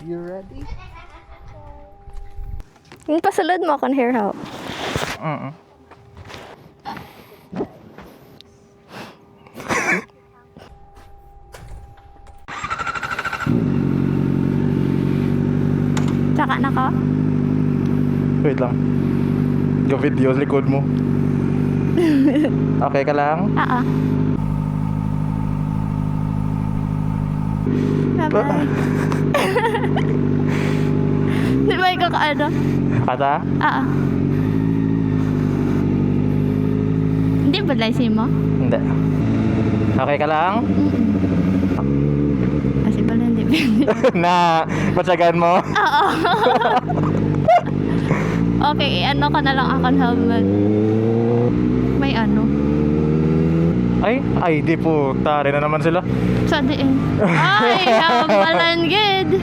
You ready? Yung pasulod mo akong hair help. Tsaka na ka? Wait lang. Ga-video sa likod mo. Okay ka lang? Oo. Bye-bye. Di ba ikaw kaano? Kata? Oo. Hindi ba license mo? Hindi. Okay ka lang? Kasi pala hindi pwede. Na, patsagan mo? Oo. Okay, ano ka na lang akong helmet. May ano. Ay, di po. Tari na naman sila. Sa diin. Ay, hamalan good.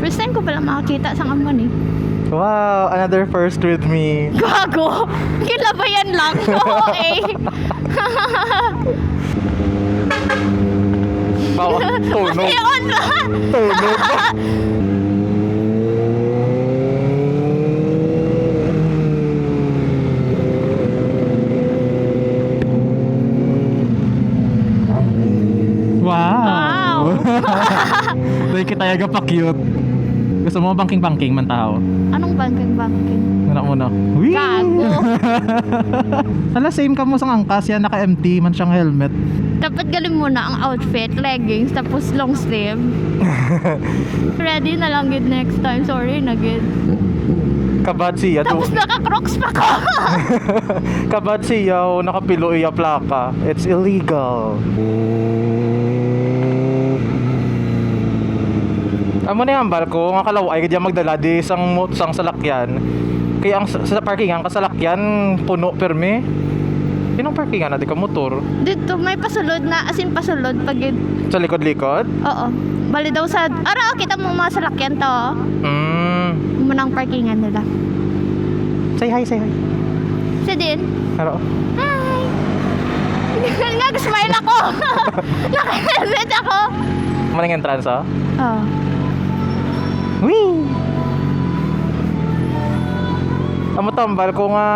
First time ko pala makakita sa amon eh. Wow, another first with me. Gago! Kilabayan lang. Oo eh. Bawa, tunog. Ayun ba? Tunog. Wow! Dahil kita yaga pa cute. Gusto mo banking-banking man tao? Anong banking? Muna muna. Whee! Gago! Hala, same ka mo sa angkas. Yan, naka-empty man siyang helmet. Dapat galing muna ang outfit, leggings, tapos long sleeve. Ready na lang good next time. Sorry na good. Kabad siya. Tapos naka-crocs pa ko. Kabad siya. Nakapilo iya plaka. It's illegal. Amo na yung barko, nga kalaway kaya magdala di sang salakyan. Kaya ang sa parkingan kasalakyan puno perme. Inong parkingan na di ka motor. Dito may pasulod na, as in pasulod pag Sa likod-likod? oo. Bali daw sa kita mo mga salakyan to. Munang parkingan nila. Say hi, say hi. Sa din. Hello. Hi. Nag-smile ako. Naka-message ako. Maning entrance ah? Oh. Wee! Amo tambal ko nga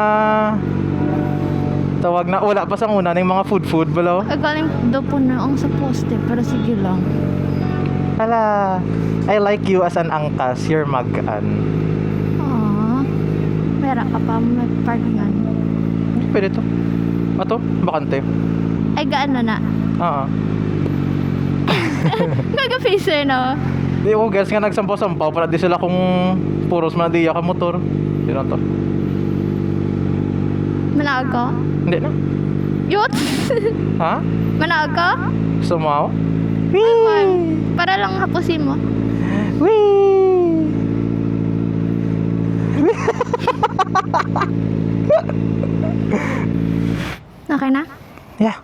tawag na wala pa sa una ng mga food balaw. Galing daw po na ang sa poste, pero sige lang. Hala, I like you as an angkas. You're magaan. Aww. Pera ka pa, may parkingan. Pwede to. Ato, bakante. Ay, gaano na? Oo. Nag-facer na. Di ko guys nga nagsampaw-sampaw para di sila kung puros man di ka motor. Yun na to. Manaag ko? Hindi na. Yut! Ha? Manaag ko? Sumaw? Para lang hapusin mo. Wee! Okay na? Yeah.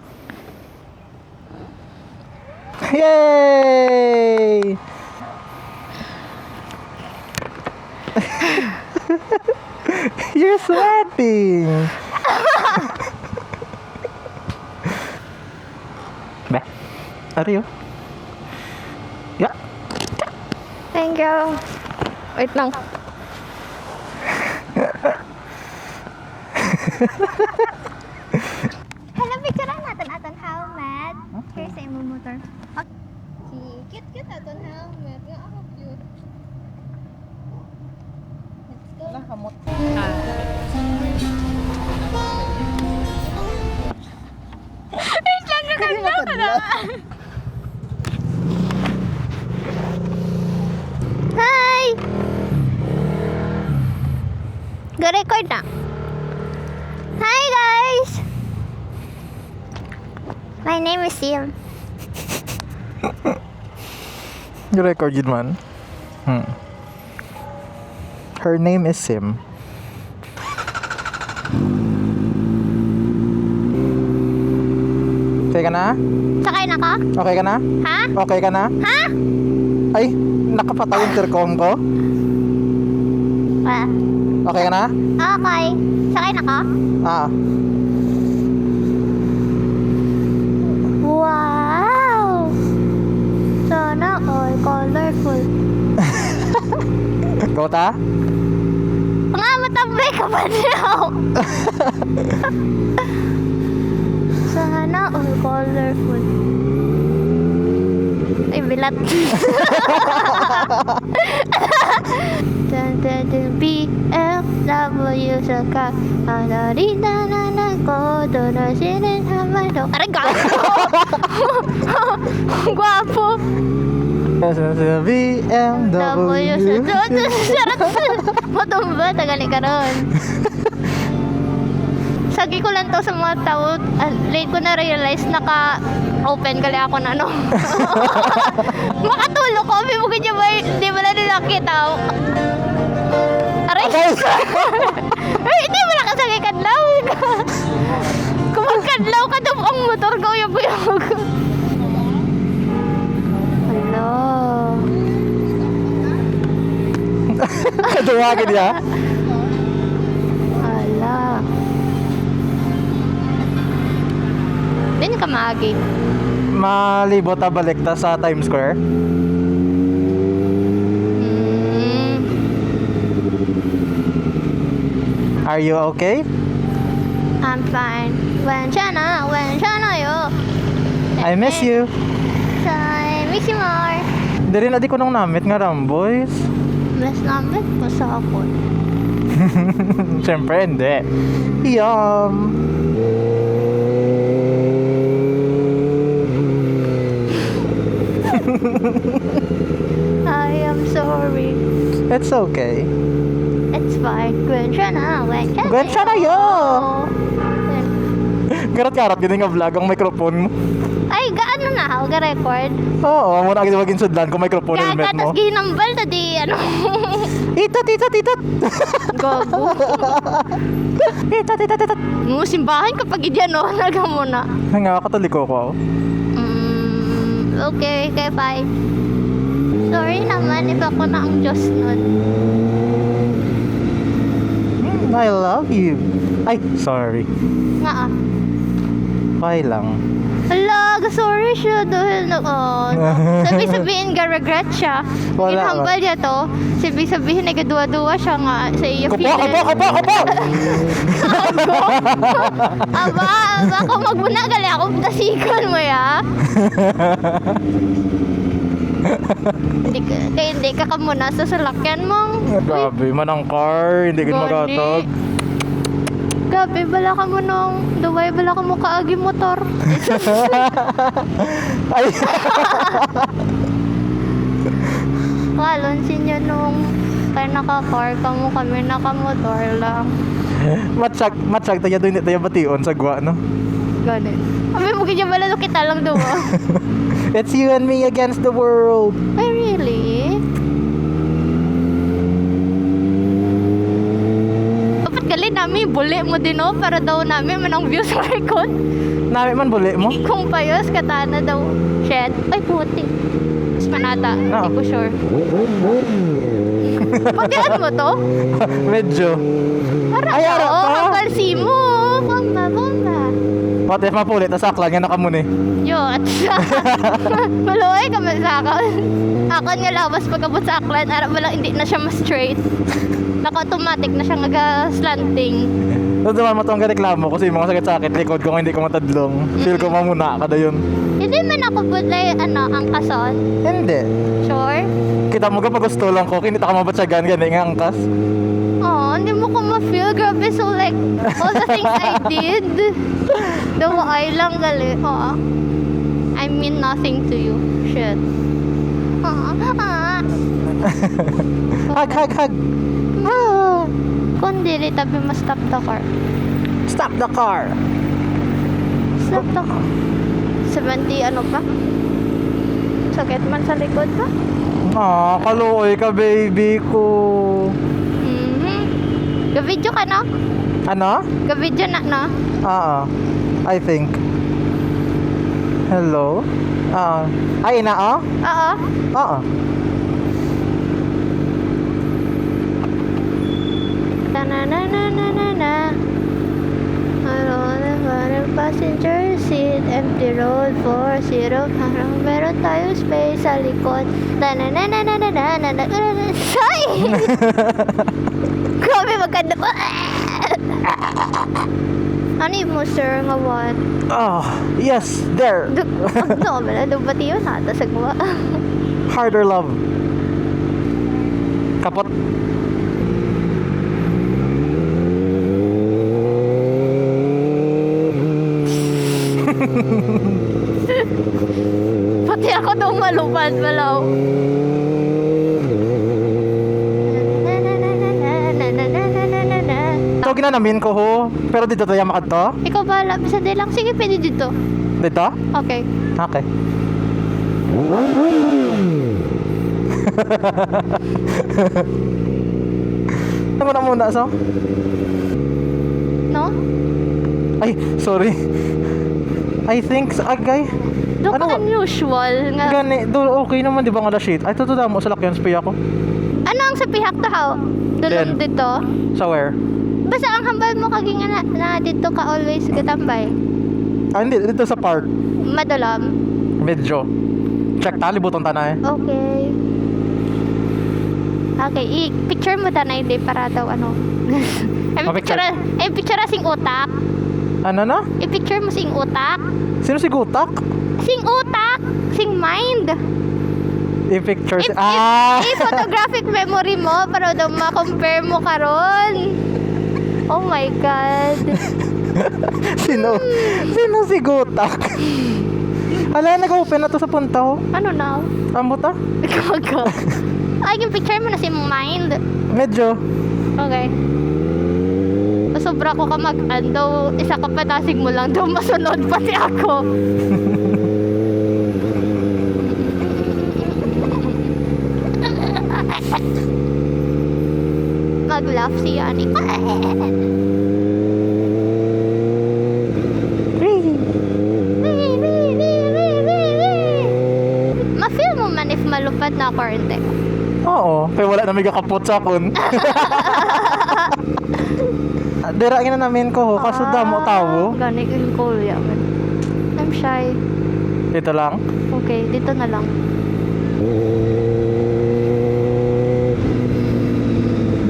Yay! You're sweating. Ba? Are you? Yeah. Thank you. Wait lang. Hello, picturean natin aton helmet. Here's sa imong motor. Okay. Cute aton helmet. Nga ako cute. Let's go. Nakamot. Wait lang, nakaganda ka na. Hi! Go-record na. Hi guys! My name is Sim. You record yun man? Her name is Sim. Okay ka na? Sakay na ka? Okay ka na? Ha? Okay ka na? Ha? Ay, nakapatay yung intercom ko. Ah, Okay ka na? okay. Sakay na ka? Ah. Wow! Sana all. Go ta? Nga, matambay ka pa daw. Sana all colorful. Ay, bilat. BMW sa ka. Anarita na nagkodo na sinenhamado. Aray, gago! Gwapo. Sa BMW. Matumba, tagali ka ron. Sagi ko lang to sa mga tao. Late ko na realize naka-open gali ako na no. Makatulog ko. May mukha niya ba? Hindi mo na nakita. Aray! Ay, hindi mo na kasagi kadlaw. Kung magkadlaw ka daw ang motor ko, yabuyog. Hello. Kaduwagin niya. Ala. Din ka maagi. Malibot ta balik ta sa Times Square. Are you okay? I'm fine. When siya na yo. I miss you. I miss you more. Hindi rin adi ko nung namit nga Ramboys. Mas namin ko sa ako. Siyempre hindi. Yum. I am sorry. It's okay. It's fine. When siya na Gwen siya na yo. When- Karat-karat gini nga vlog ang microphone mo. Ay, gaano na ako ga-record? Oo, muna agad maging sudlan kung microphone Kaya helmet mo. katas ginambal ta di ano. Itot. Gago. Itot. Mo simbahan kapag idyan no, naga mo na. Nga katoliko ko. Okay, bye. Sorry naman if ako na ang Diyos nun. I love you. Ay, sorry. Nga ah. Okay lang. Hala, sorry siya dahil sabi-sabihin ga-regret siya. Wala Inhambal niya to. Sabi-sabihin nagdua-dua siya nga sa iya Kupo! Aba, kung magbuna gali ako, tasikon mo ya. Hindi ka kamuna sa salakyan mong. Grabe, manang car, hindi ka magatag. Gabi, bala ka mo nung duway, bala ka mo kaagi motor. Ay, Kalonsin nyo nung kaya naka-car ka mo, kami naka-motor lang. matsyag tayo doon, hindi tayo bation sa gwa, no? Ganun. Kami mo ganyan bala kita lang duwa. It's you and me against the world. Ay, really? Dapat gali namin, buli mo din o, para daw namin manang views sa record. Nami man buli mo. Kung payos, katana daw. Shit. Ay, puti. Mas manata. No. Hindi ko sure. Patian mo to? Medyo. Ay, Para ara ko, pa. kabalsi mo. Bomba. What if mapulit, nasaklan nga nakamuni. Yun. Maluoy ka masakal. Akon nga labas pagkabot sa aklan, arap lang hindi na siya ma-straight. Naka-automatic na siya nga-slanting. Doon naman mo itong reklamo kasi yung mga sakit-sakit likod ko kung hindi ko matadlong. Feel ko mamuna kada yun. Hindi man ako budlay, ang kason. Hindi. Sure? Kita mo ka pag gusto lang ko, kinita ka mabatsyagan, gani nga angkas. Oh, hindi mo ko ma-feel. Grabe, so like, all the things I did. Daw ay lang gali. Oh, I mean nothing to you. Shit. Hug. Ah. Kung dili, tabi ma-stop the car. Stop the car. Stop the car. 70 ano pa? Sakit man sa likod pa? Ah, kaluoy ka baby ko. Ga-video ka no? Ano? Ga-video na no? I think. Hello? Ay, ina, oh? Oo. Na-na-na-na-na-na. I don't want passenger seat empty. the road for zero. Parang meron tayong space sa likod. Say! Grabe, maganda. Ano yung mo, sir, nga what? Oh, yes, there. Ano, wala, dubati yun ha, tas agwa. Harder love. Kapot. Pati ako daw malupad, malaw. Ito ginanamin ko ho. Pero dito tayo makad to? Ikaw bahala, bisa din lang. Sige, pwede dito. Dito? Okay. Okay. Ano na muna, so? No? Ay, sorry. I think, agay. Doon Ano ka ba? unusual nga. Gani, do okay naman di ba nga shit? Ay, totoo mo sa lakyan, spay ako. Ano ang sa pihak to how? Dulong Then. dito? Sa where? Basta ang hambal mo kaging na dito ka always katambay. Ah, hindi, dito sa park. Madulam. Medyo. Check tali, butong tanay. Okay. Okay, i-picture mo tanay di para daw ano. Ma-picture? Picture sing utak. Ano na? I-picture mo sing utak. Sino si Gutak? Sing utak. Sing mind. I-picture si... Ah! I-photographic memory mo para daw ma-compare mo karon. Oh my God. Sino? Sino si Gutak? Ala, nag-open na to sa punta ho. Ano na? Ambot ah? Gaga. Ay, yung picture mo na si mind. Medyo. Okay. Sobra ko ka mag-ando. Isa ka patasig mo lang daw masunod pati ako. Mag-laugh si Yani. Ma-feel mo man if malupad na ako or hindi. Oo. Kaya wala na may kakapot sa akon. Dirain na namin ko ho. Kaso damo tawo. Gani yung cool yaman. I'm shy. Dito lang. Okay, dito na lang.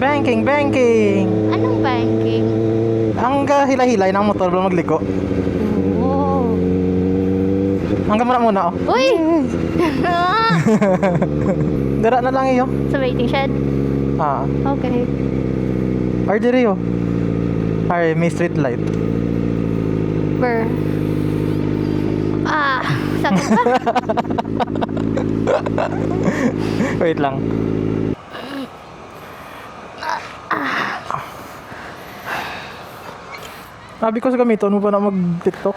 Banking, banking. Anong banking? Ang hila-hilay ng motor ba magliko? Oh. Hanggang muna oh. Uy! Dira na lang iyo. Sa waiting shed? Ah. Okay. Or diri yo. Ay, may street light. Brr. Ah, sakit ba? Wait lang. Sabi ko sa gamiton mo pa na mag-TikTok.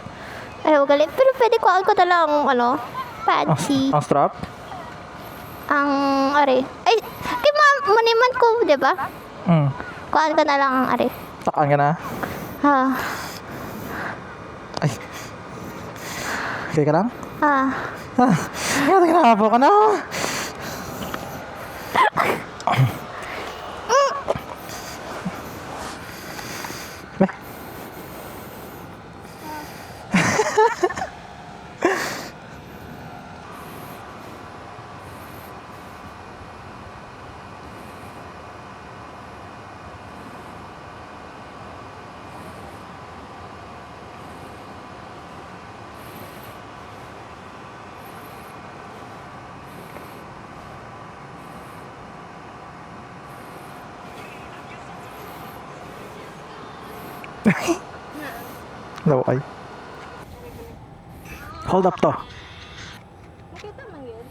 Ay, galit. Pero pwede ko ako na lang, ano, fancy. Ang strap? Ang, are. Ay, kay maniman ko, di ba? Kuhaan ko na lang ang are. Takaan ka na. Ha. Ay. Okay ka lang? Ha. Ngayon, kinakapo ka na. Meh. Laway. Hold up to. Makita man yun.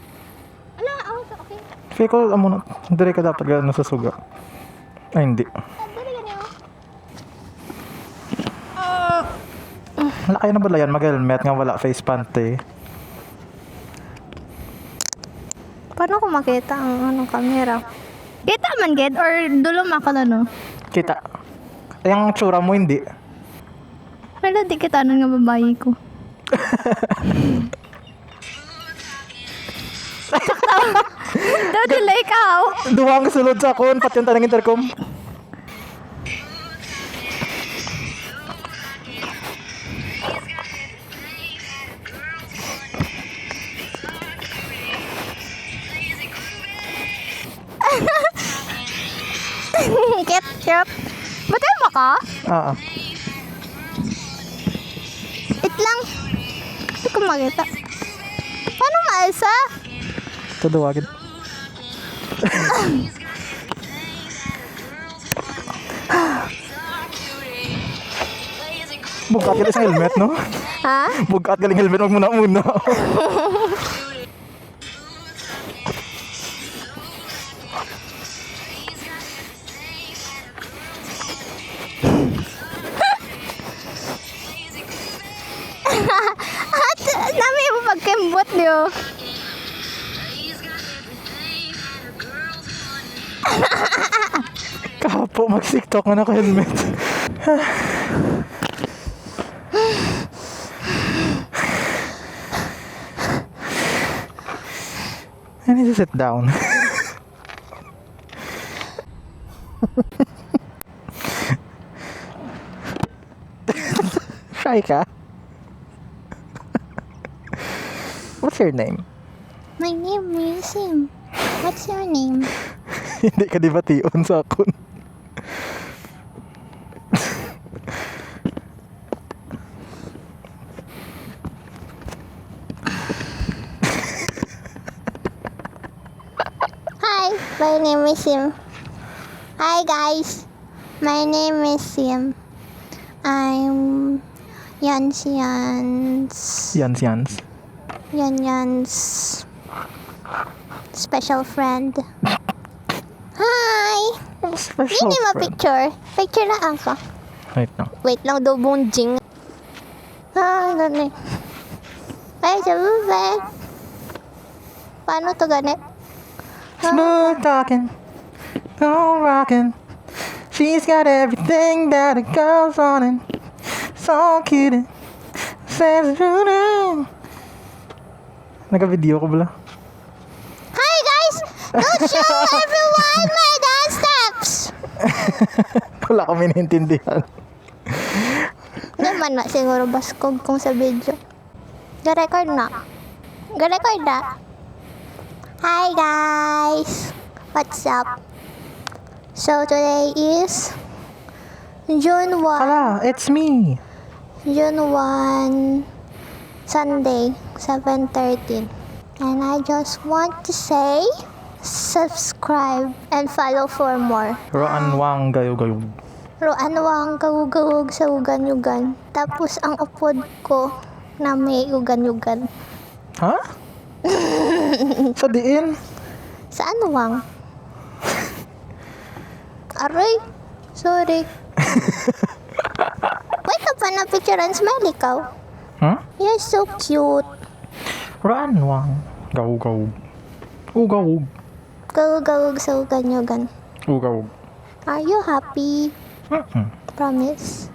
Ala, okay. Feel ko, amo na. Dire ka dapat gano'n sa suga. Ay, hindi. Dali ganyan. Malaki na ba yan? Mag-helmet nga wala face pante. Paano ko makita ang anong camera? Kita man, Ged? Or dulom ako na, no? Kita. Yung tsura mo hindi. Wala, di kita nun nga babae ko. Dati like ikaw. Duwang sulod sa akon, pati yung tanang intercom. Yep. Ba't mo ka? Oo. It lang. Hindi ko makita. Paano maalsa? Tudawagin. Bugat galing sa helmet, no? Ha? Bugat galing helmet, wag muna. At nami mo pagkembot niyo. Kapo, mag-tiktok nga na helmet. I need to sit down. Shy ka? What's your name? My name is Sim. What's your name? Hindi ka di bation sa akon. Hi, my name is Sim. Hi guys, my name is Sim. I'm Yan's special friend. Hi! Special Hindi mo friend. picture. Picture na ako. Wait lang. Wait lang daw bunjing. Gani. Ay, sabi ba? Paano to gani? Smooth talking, go rocking. She's got everything that a girl's wanting. So cute. Says naka-video ko bala. Hi guys! Don't show everyone my dance steps! Wala kami naintindihan. Naman na siguro baskog kung sa video. Ga-record na. Ga-record na. Hi guys! What's up? So today is June 1. Kala, it's me. June 1, Sunday, 7:13. And I just want to say, subscribe and follow for more. Roan Wang gayo-gayo. Roan Wang gawug-gawug sa ugan-yugan. Tapos ang upod ko na may ugan-yugan. Ha? Sa diin? Saan Wang? Aray, sorry. Wait ka pa na picturean smile ikaw. Huh? You're so cute. Roan Wang gayo-gayo. Ugawug. Gawug-gawug sa ugan-yugan. Ugawug. Are you happy? Promise?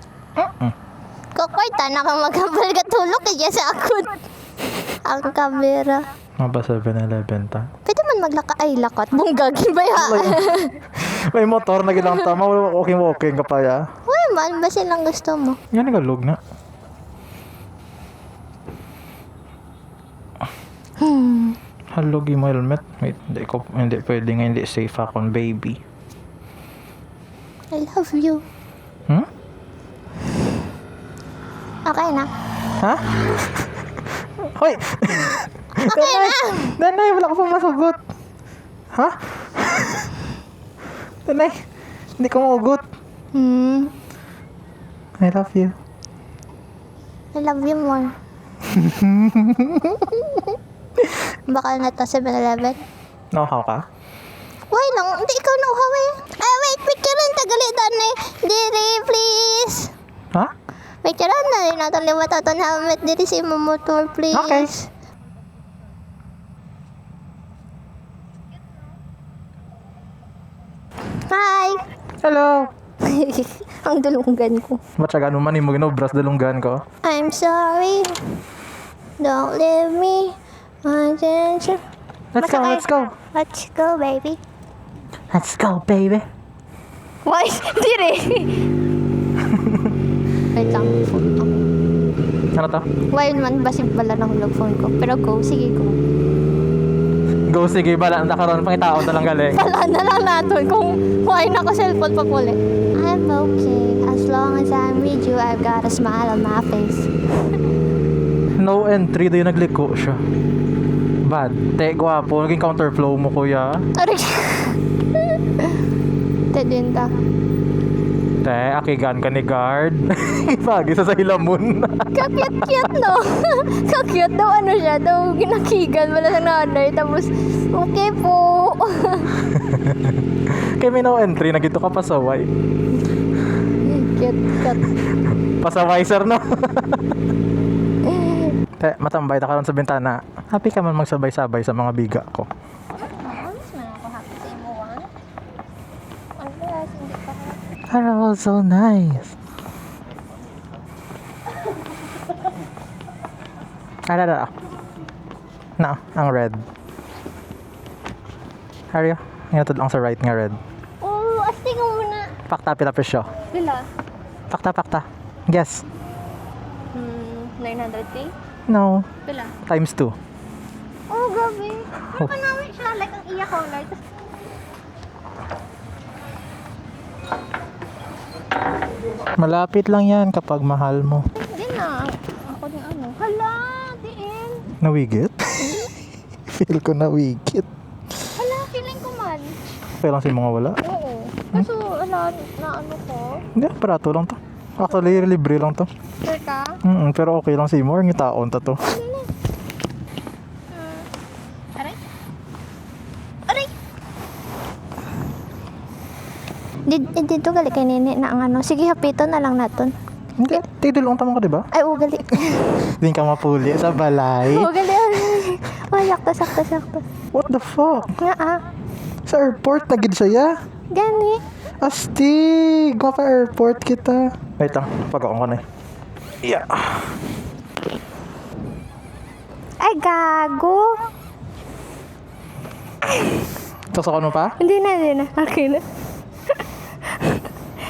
Kukwarta na kang magkabal katulog kaya sa akot. Ang kamera. Maba 7-Eleven ta. Pwede man maglaka ay lakat. Bunggagin ba ya? May motor na gilang tama. Walking ka pa ya. Uy man, ba silang gusto mo? Yan nagalog na. Halog yung helmet. Wait, hindi pwede nga, hindi safe akong baby. I love you. Hmm? Okay na. Ha? Hoy! Okay na! Danay, wala ka pang masugot. Ha? Danay, hindi ko maugot. I love you. I love you more. Bakal na to 7-Eleven. Nauhaw ka? Why lang? Hindi ikaw nauhaw eh. Ay, wait, picturean tagalitan eh. Diri, please. Ha? Picturean na rin natin liwat aton helmet. Diri si motor, please. Okay. Hi. Hello. Ang dulunggan ko. Ba't siya gano'n man mo ginobras dalunggan ko? I'm sorry. Don't leave me. Attention. Let's go, let's go. Let's go, baby. Let's go, baby. Why? Diri. Wait lang, phone ko. Ano to? Why man basig pala ng vlog phone ko. Pero go, sige go. Go, sige, bala na karon pangitaon na lang galing. Wala na lang natin kung why na ko cellphone pa puli. I'm okay. As long as I'm with you, I've got a smile on my face. No entry, daw yung nagliko siya. Bad. Te, gwapo. Naging counterflow mo, kuya. Aray. Te din ta. Te, akigan ka ni guard. Ipagi sa hilamon. Kakyat-kyat no. Kakyat daw ano siya. Daw ginakigan wala sa nanay. Tapos okay po. Kaya may no entry, nagito ka pasaway. Kyat-kyat. Pasaway, sir, no? Te, matambay na karon sa bintana. Happy ka man magsabay-sabay sa mga biga ko. Oh, so nice. Ada. Na, ang red. Haryo, ngayon lang sa right nga red. Oh, astig mo muna. Pakta, pita siya. Bila? Pakta. Guess. 900k? No. Bila? Times 2. Oh, grabe. Pero kanami siya. Like ang iya color. Malapit lang yan kapag mahal mo. Hindi na. Ako din ano. Hala, diin. Nawigit? Feel ko nawigit. Hala, feeling ko man. Okay lang si mga wala. Oo. Kaso, hala, na ano ko. Hindi, parato lang to. Actually, libre lang to. Sure ka? Pero okay lang si Mo. Ang taon ta to. Aray? Aray! Dito gali kay nini na ang ano. Sige, hapito na lang naton. Hindi, tidil lang tama ka, diba? Ay, gali. Hindi ka mapuli sa balay. Gali. Ay, sakto. What the fuck? Nga Sa airport, nagid siya. Gani. Astig! Mapa airport kita. Wait lang, pag-aon ko na eh. Yeah. Ay, gago. Sasakon mo pa? Hindi na. Okay na.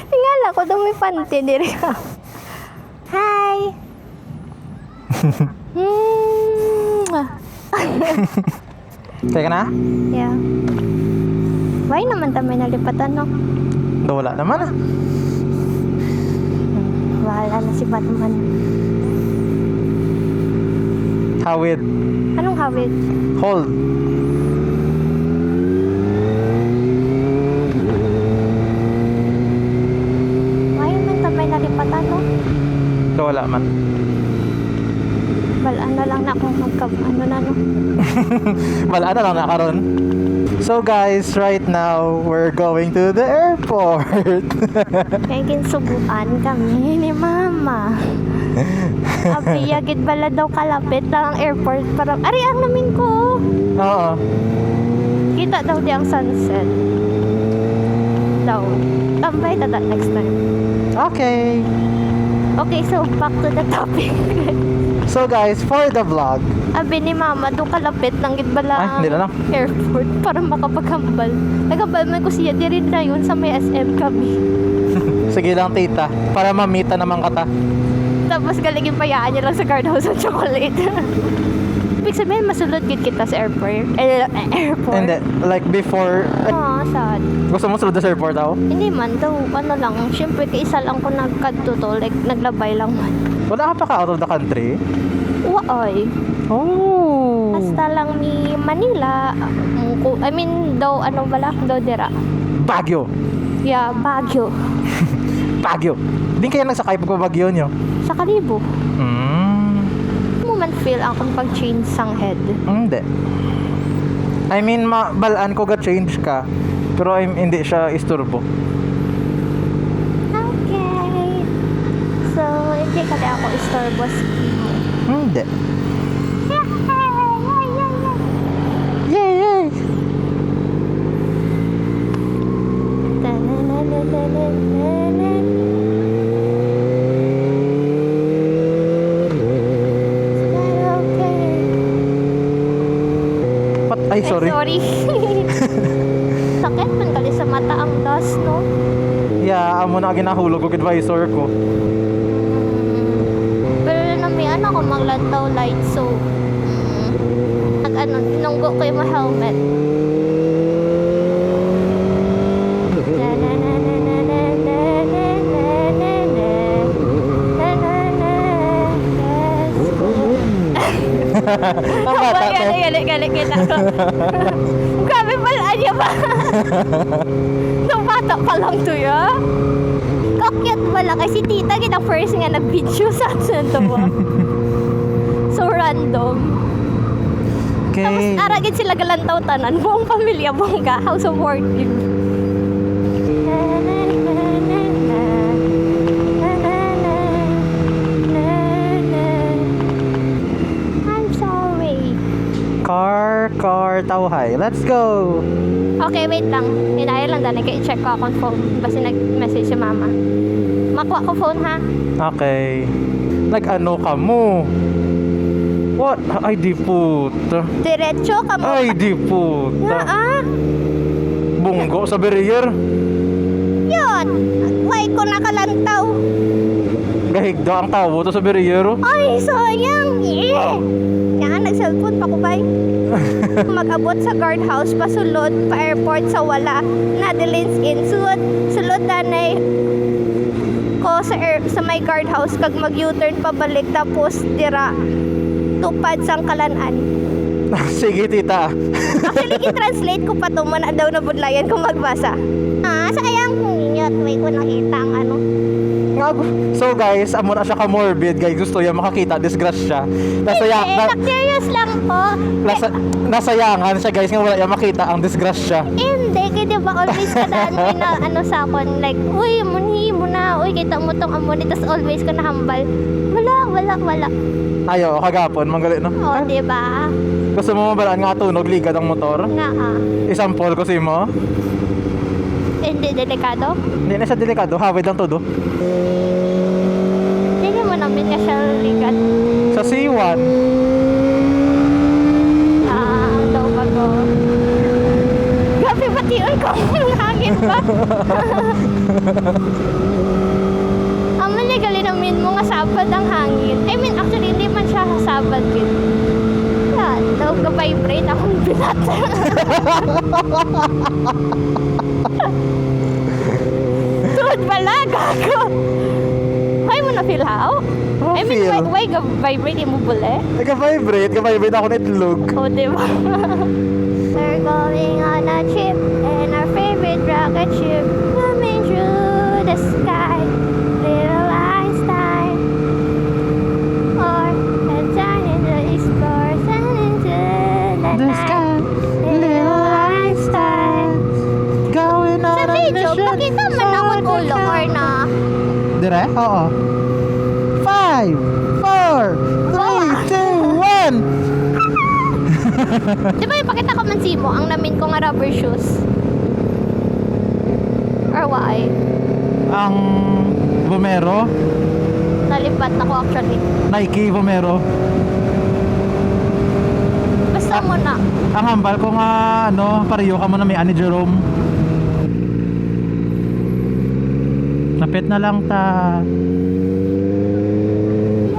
Tingala ko daw may panty diri ka. Hi. Teka na? Yeah. Why naman tayo nalipatan, no? Wala naman ah. Wala na si Batman. Hawid. Anong hawid? Hold. Why naman tayo nalipatan, no? Wala man. Balaan na lang na kung ano na, no? Wala na lang nakaroon. So guys, right now, we're going to the airport. Kaya kinsubuan kami ni Mama. Abiyagid bala daw kalapit lang ang airport. Parang, ari ang namin ko. Oo. Kita daw di ang sunset. Daw. Tambay ta that next time. Okay. Okay, so back to the topic. So guys, for the vlog, Abi ni Mama, doon kalapit lang gid bala Ay, hindi na lang. airport para makapaghambal. Nagambal man ko siya diri na yun sa may SM kami. sige lang tita, para mamita naman kata. Tapos galigin payaan niya lang sa guardhouse ng chocolate. Ibig sabihin, masulod gid kita sa airport. Airport. Hindi, like before, Sad. gusto mo sulod sa airport ako? Hindi man daw, ano lang, syempre kaisa lang ko nagkadto to, like naglabay lang man. Wala ka pa ka out of the country? Uwaoy. Oh. Basta lang ni Manila. I mean, daw, ano bala? Daw dira. Baguio. Yeah, Baguio. Baguio. Hindi kaya nagsakay pagbabagyo nyo? Sa Kalibo. Hmm. Mo man feel akong pag-change sang head. Hindi. I mean, balaan ko ga-change ka. Pero hindi siya isturbo. Okay. So, hindi ka ako istorbo sa mo. Hindi. Yay, yay! Ay, sorry. Sorry. Sakit man gali sa mata ang dust, no? Yeah, amo na ginahulog og advisor ko. Pero namian ako maglantaw light, so Nunggo ko yung helmet. Ang bata, te. Gali kita ko. Grabe pala niya ba? Nung bata pa lang to ya. Kakyat wala kasi tita kita first nga nag-video sa atin to mo. So random. Tapos Okay. aragin sila galantaw tanan. Buong pamilya bongga. How supportive. I'm sorry. Car, tawhay. Let's go. Okay, wait lang. Hinaya lang dali kay check ko akong phone. Basta nag-message si mama. Makuha ko phone ha. Okay. Nag-ano ka mo? What? Ay, di puta. Diretso ka mo. Ay, di Nga puta. ah. Bunggo sa barrier. Yun. Why ko nakalantaw? Gahigda ang tawo to sa barrier. Ay, sayang. Nga, nag-cellphone pa ko ba? Mag-abot sa guardhouse, pasulod, pa-airport sa wala. Nadelins in. Sulod nanay ko sa may guardhouse kag mag-U-turn pabalik tapos dira tupad sang kalanan. Sige, tita. Actually, i-translate ko pa to man daw na budlayan kung magbasa. Sayang ninyot. May ko nakita ang ano. So guys, amo na siya ka-morbid. Guys, gusto niya makakita. Disgrasya. Curious lang po. Nasayangan siya guys. Nga wala niya makita ang disgrasya. Hindi, kaya diba always kadaan may na ano sa akon. Like, uy, munhi mo na. Uy, kita mo tong amoni. Tapos always ka nahambal. Wala. Ayo, kagapon. Manggali, no? O, diba? Gusto mo mabalaan nga tunog, ligad ang motor? Nga Isampol ko si mo? Hindi, delikado. Hindi na siya delikado. Hawid lang todo. Hindi mo namin ka siya ligat. Sa C1. Ang daw ba ko? Grabe, batiun ko. Hangin pa. Ang manigali namin mo nga sabad ang hangin. I mean, actually, hindi man siya sabad yun. Yan, daw ka-vibrate akong binat. Tuod pala, gago. Why mo na-feel how? Oh, I mean, feel. why ka-vibrate mo bule? Ka-vibrate ako na itlog. Oh, diba? We're going on a trip in our favorite rocket ship, zooming through the sky. Little Einstein, or a tiny little explore, sailing to the night. Little Einstein. Going on Sa video, pakita man ako ulo or na. Dire? Oo. 5, 4, 3, 2, 1. Di ba ipakita ko man si mo ang namin ko nga rubber shoes? Or why? Ang Vomero, Nalipat ako actually. Nike Vomero. Basta mo na. Ang hambal ko nga pareho ka mo na may ani Jerome. Napit na lang ta.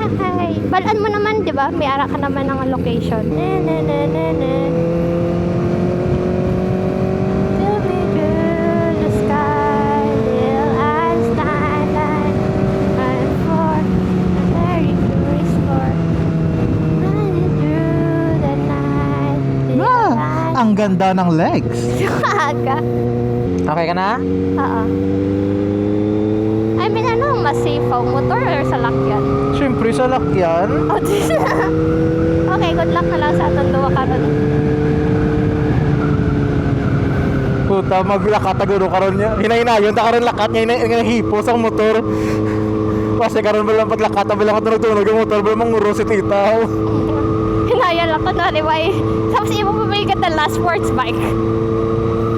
Yay! Balaan mo naman, di ba? May ara ka naman ng location. Zooming through the sky, little Einstein, running for a very curious sport. Running through the night, little Ang ganda ng legs. Aga. Okay ka na? Oo. I mean, ano, mas safe ang motor or sa lakyan? Siyempre sa lakyan. Oh, okay, good luck na lang sa atong duwa karon. Puta, maglakat na gano'n karon niya. Hinahinayon, ta karon lakat niya, hinahipos ang motor. Kasi karon ba lang paglakat, ba lang tunog-tunog yung motor, ba lang manguro si tita. Hinaya lang ko na, di ba? Tapos iba pa ba yung the last sports bike?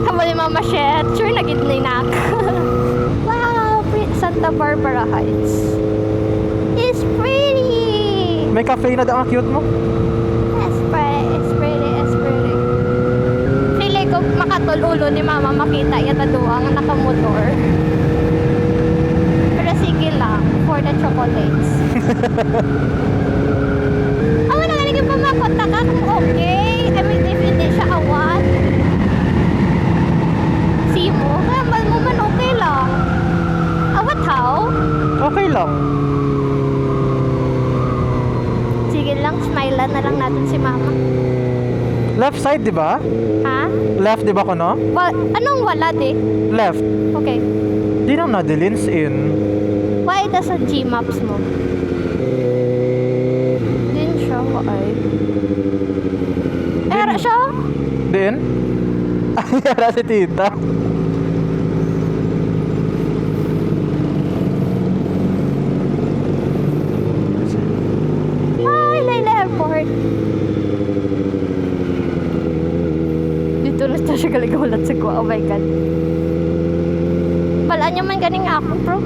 Habang ni Mama Shet, sure nagidninak. Wow, Santa Barbara Heights. It's pretty! May cafe na daw ang cute mo. It's pretty. Feeling ko makatululo ni Mama makita yata doang nakamotor. Pero sige lang, for the chocolates. Ako na nga pa makontak ka kung left side, di ba? Ha? Left, di ba ko, no? Anong wala di? Left. Okay. Di na nadilins in. Why ito sa Gmaps mo? Din siya, why? Era siya? Din? Ay, yara si tita. Ay, Layla Airport. Dito na siya galigawalat sa kuha. Oh my God. Balaan niya man ganing ako, bro.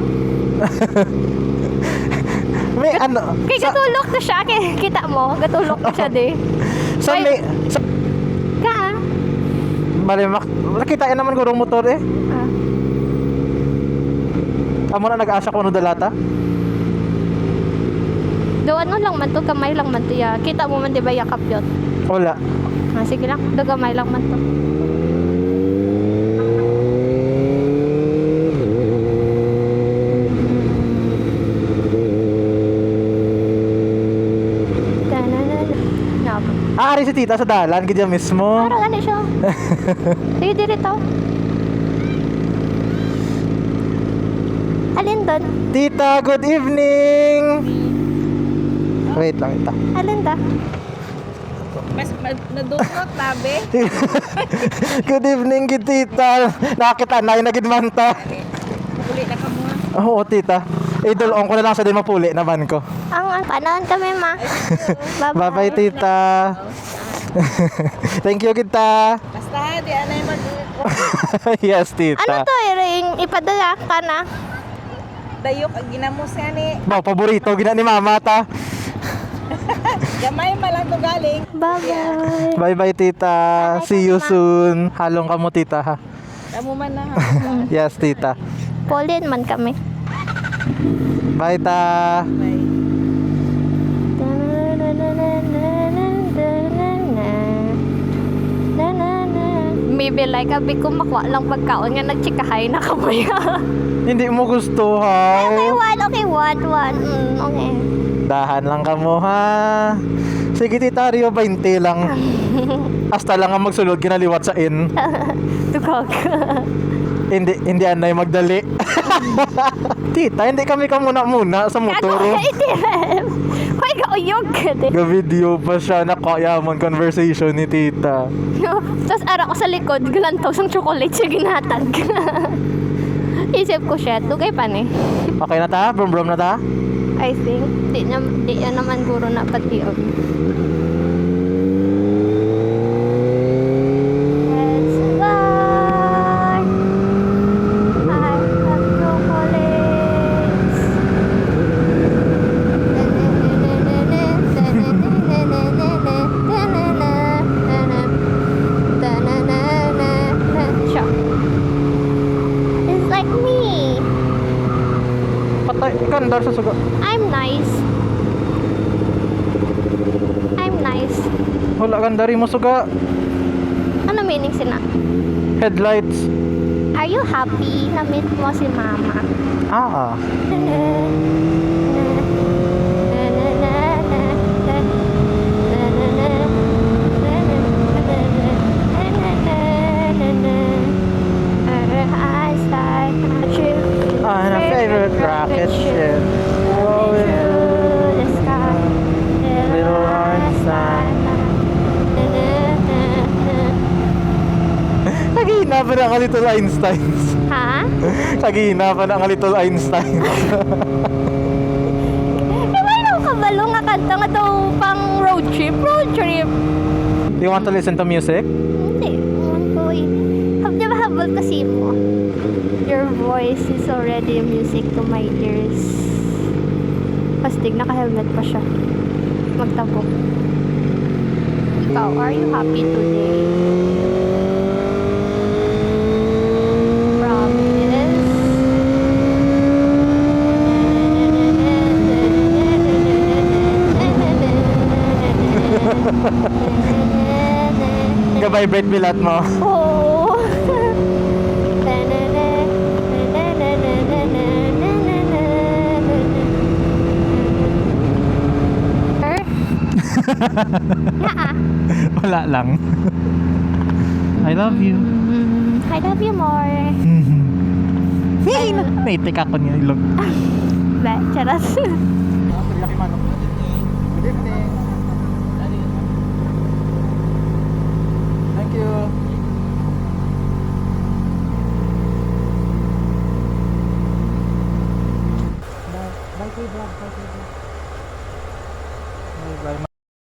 May ano? Kay gatulok na siya. Kay, kita mo, gatulok na siya, di. Sa Wait. may... Sa, Ka, bali, nakita naman ko rong motor eh. ah. Amo na nag-asa ko ano dalata? Do ano lang man to, kamay lang man to ya. Kita mo man di ba yakap yun? Wala. Ah, sige lang, do kamay lang man to. Nab. Ari si tita sa dalan, gidya mismo. Para gani siya. Sige dirito. Alin doon? Tita, good evening! Wait lang ita. Alin da? Mas nadunot labi. Good evening, gid tita. Nakita na nagid man ta. Uli na ka mo. Oo, tita. Idol ko na lang sa din mapuli naman ko. Ang panon kami ma. Bye Bye-bye, tita. Thank you, kita. Basta di anay mag Yes, tita. Ano to, Iring? Ipadala ka na. dayok ang ginamos nga ni. Wow, paborito gina ni mama ta. Gamay man lang to galing. Bye-bye. Bye-bye, tita. See you soon. Halong ka mo, tita, ha? Kamu man na ha. Yes, tita. Pauline man kami. Bye, ta. Bye. Maybe like abi ko makuha lang pagkaon nga nagchikahay na kamay. Hindi mo gusto, Okay, ha? one. Okay. Dahan lang ka mo, ha? Sige, tita, Rio, 20 lang. Hasta lang ang magsulod, ginaliwat sa in. Tugog. Hindi anay magdali. Tita, hindi kami ka muna sa motor. Kago ka itirem. Hoy, gauyog ka din. Ga-video pa siya na kayaman conversation ni tita. Tapos ara ko sa likod, galantaw sang chocolate siya ginatag. Isip ko siya, tugay pa ni. Okay na ta? Brum na ta? I think, di yan naman guro na pati yun. Let's fly. I have chocolates. Siya. It's like me. Patay, kandar sa suga. I'm nice. I'm nice. Wala kandari mo suga. Ano meaning sina? Headlights. Are you happy na meet mo si mama? Ah. On a favorite rocket ship. Going through the sky. Little Einstein. Kagina pa na ang Little Einsteins. Ha? Kagina pa na ang Little Einsteins. May nang kabalo nga kanta nga to pang road trip. Road trip. Do you want to listen to music? Hindi. Di ba habol kasi mo? Your voice is already music to my ears. Pastig, naka-helmet pa siya. Magtabok. Ikaw, are you happy today? Promise. Ga-vibrate bilat mo. Oo. Naa. Wala lang. I love you. I love you more. Naitik ako niya ilog. Ba, charas. Laki manok.